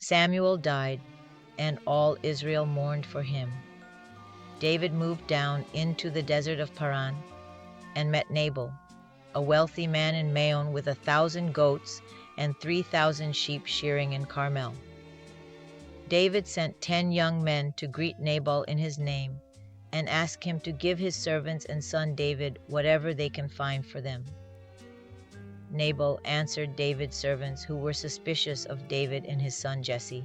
Samuel died, and all Israel mourned for him. David moved down into the desert of Paran and met Nabal, a wealthy man in Maon with 1,000 goats and 3,000 sheep shearing in Carmel. David sent 10 young men to greet Nabal in his name and ask him to give his servants and son David whatever they can find for them. Nabal answered David's servants, who were suspicious of David and his son Jesse.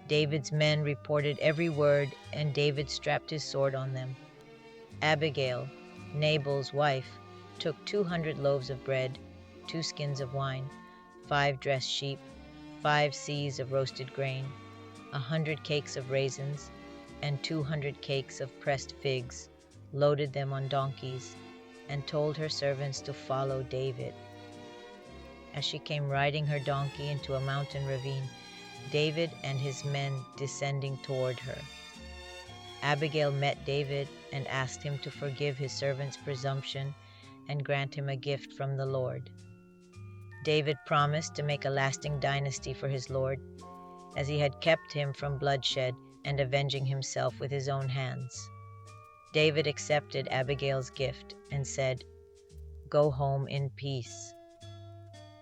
David's men reported every word, and David strapped his sword on them. Abigail, Nabal's wife, took 200 loaves of bread, 2 skins of wine, 5 dressed sheep, 5 seahs of roasted grain, 100 cakes of raisins, and 200 cakes of pressed figs, loaded them on donkeys, and told her servants to follow David. As she came riding her donkey into a mountain ravine, David and his men descending toward her. Abigail met David and asked him to forgive his servant's presumption and grant him a gift from the Lord. David promised to make a lasting dynasty for his Lord, as he had kept him from bloodshed and avenging himself with his own hands. David accepted Abigail's gift and said, "Go home in peace."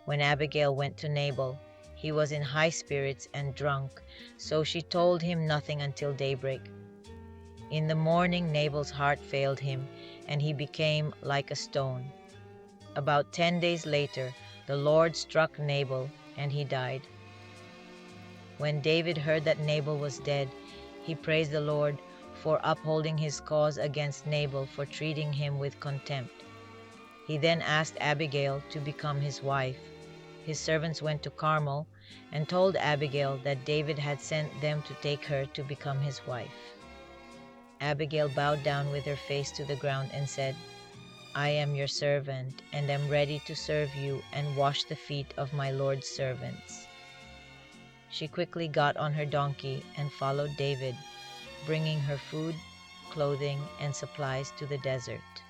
When Abigail went to Nabal, he was in high spirits and drunk, so she told him nothing until daybreak. In the morning Nabal's heart failed him, and he became like a stone. About 10 days later, the Lord struck Nabal, and he died. When David heard that Nabal was dead, he praised the Lord for upholding his cause against Nabal for treating him with contempt. He then asked Abigail to become his wife. His servants went to Carmel and told Abigail that David had sent them to take her to become his wife. Abigail bowed down with her face to the ground and said, "I am your servant, and am ready to serve you and wash the feet of my Lord's servants." She quickly got on her donkey and followed David, bringing her food, clothing, and supplies to the desert.